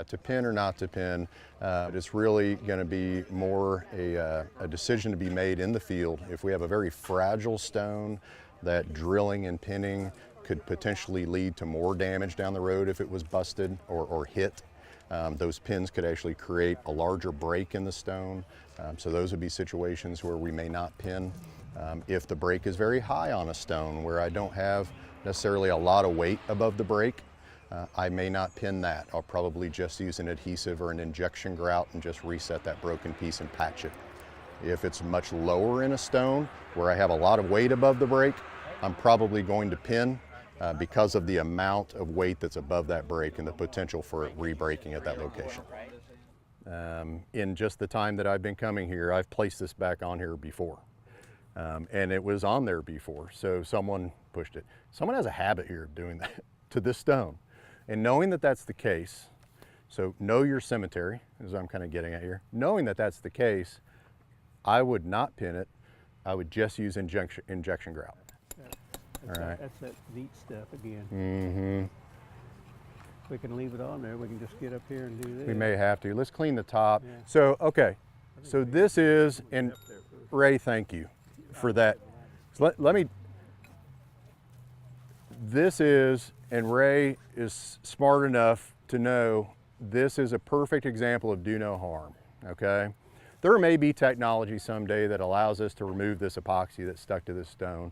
To pin or not to pin, it's really going to be more a decision to be made in the field. If we have a very fragile stone, that drilling and pinning could potentially lead to more damage down the road if it was busted or hit. Those pins could actually create a larger break in the stone. So those would be situations where we may not pin. If the break is very high on a stone where I don't have necessarily a lot of weight above the break, I may not pin that. I'll probably just use an adhesive or an injection grout and just reset that broken piece and patch it. If it's much lower in a stone where I have a lot of weight above the break, I'm probably going to pin because of the amount of weight that's above that break and the potential for it re-breaking at that location. In just the time that I've been coming here, I've placed this back on here before. And it was on there before, so someone pushed it. Someone has a habit here of doing that to this stone. And knowing that that's the case, so know your cemetery, as I'm kind of getting at here. Knowing that that's the case, I would not pin it. I would just use injection grout. All right. That's that neat stuff again. We can leave it on there. We can just get up here and do this. We may have to. Let's clean the top. Yeah. So, okay. So this is, and Ray, thank you for that. So let me, this is, and Ray is smart enough to know this is a perfect example of do no harm, okay? There may be technology someday that allows us to remove this epoxy that's stuck to this stone.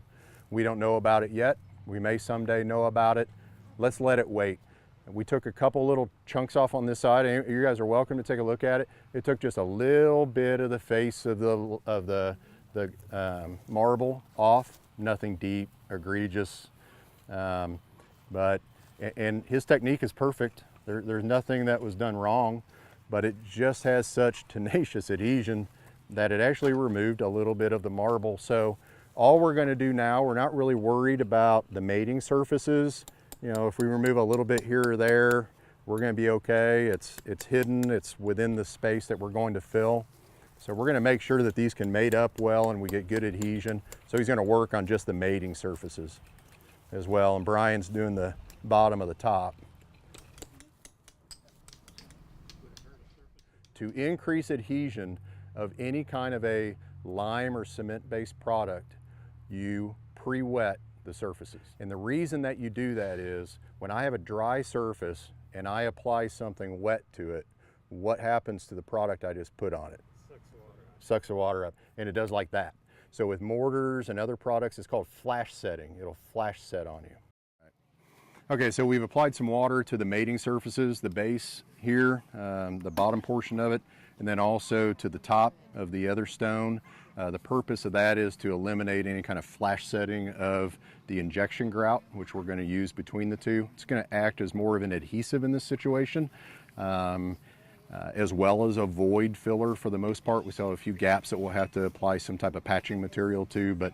We don't know about it yet. We may someday know about it. Let's let it wait. We took a couple little chunks off on this side, and you guys are welcome to take a look at it. It took just a little bit of the face of the marble off, nothing deep, egregious. And his technique is perfect. There's nothing that was done wrong, but it just has such tenacious adhesion that it actually removed a little bit of the marble. So all we're going to do now, we're not really worried about the mating surfaces. You know, if we remove a little bit here or there, we're going to be okay. It's hidden, it's within the space that we're going to fill. So we're going to make sure that these can mate up well and we get good adhesion. So he's going to work on just the mating surfaces as well, and Brian's doing the bottom of the top. To increase adhesion of any kind of a lime or cement-based product, you pre-wet the surfaces. And the reason that you do that is when I have a dry surface and I apply something wet to it, what happens to the product I just put on it? Sucks the water up, and it does like that. So with mortars and other products, it's called flash setting. It'll flash set on you. Okay, so we've applied some water to the mating surfaces, the base here, the bottom portion of it, and then also to the top of the other stone. The purpose of that is to eliminate any kind of flash setting of the injection grout, which we're going to use between the two. It's going to act as more of an adhesive in this situation, as well as a void filler for the most part. We still have a few gaps that we'll have to apply some type of patching material to, but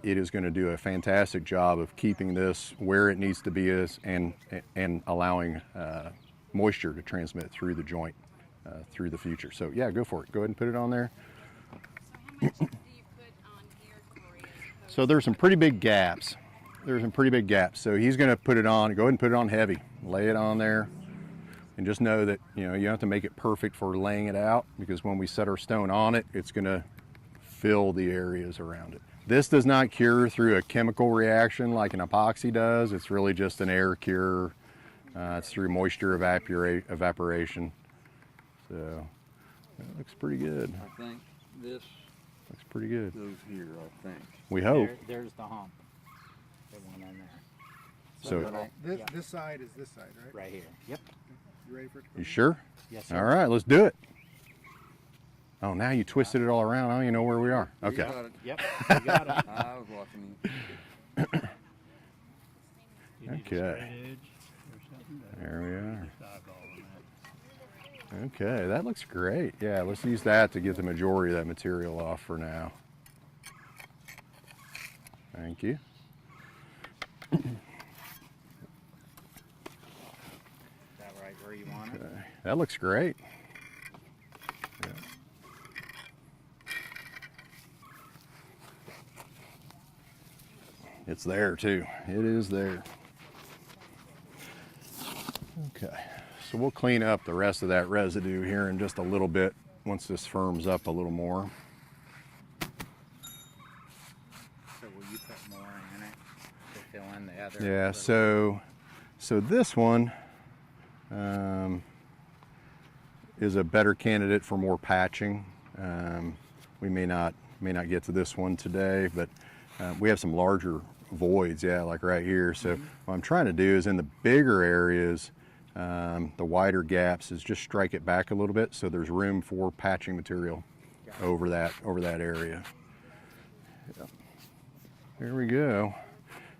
it is going to do a fantastic job of keeping this where it needs to be and allowing moisture to transmit through the joint through the future. So yeah, go for it. Go ahead and put it on there. So there's some pretty big gaps. So he's going to put it on. Go ahead and put it on heavy. Lay it on there. And just know that, you know, you don't have to make it perfect for laying it out, because when we set our stone on it, it's going to fill the areas around it. This does not cure through a chemical reaction like an epoxy does. It's really just an air cure. It's through moisture evaporation. So that looks pretty good. I think this looks pretty good. goes here, I think. We hope. There's the hump. The one in there. So This side is this side, right? Right here. Yep. You ready for it to go? you sure? Yes, sir. All right, let's do it. Oh, now you twisted it all around. I don't even know where we are. You Okay. got it. Yep. You got it. I was watching you. You need a Okay. straight edge or something to There we are. just eyeball on that. Okay, that looks great. Yeah, let's use that to get the majority of that material off for now. Thank you. Is that right where you want it? Okay. That looks great. Yeah. It's there too. It is there. Okay. So we'll clean up the rest of that residue here in just a little bit once this firms up a little more. So will you put more in it to fill in the other? Yeah, little- so this one is a better candidate for more patching. We may not get to this one today, but we have some larger voids, yeah, like right here. So what I'm trying to do is in the bigger areas, the wider gaps, is just strike it back a little bit so there's room for patching material over that area. Yeah. There we go.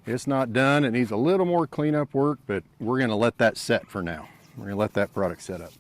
It's not done. It needs a little more cleanup work, but we're going to let that set for now. We're going to let that product set up.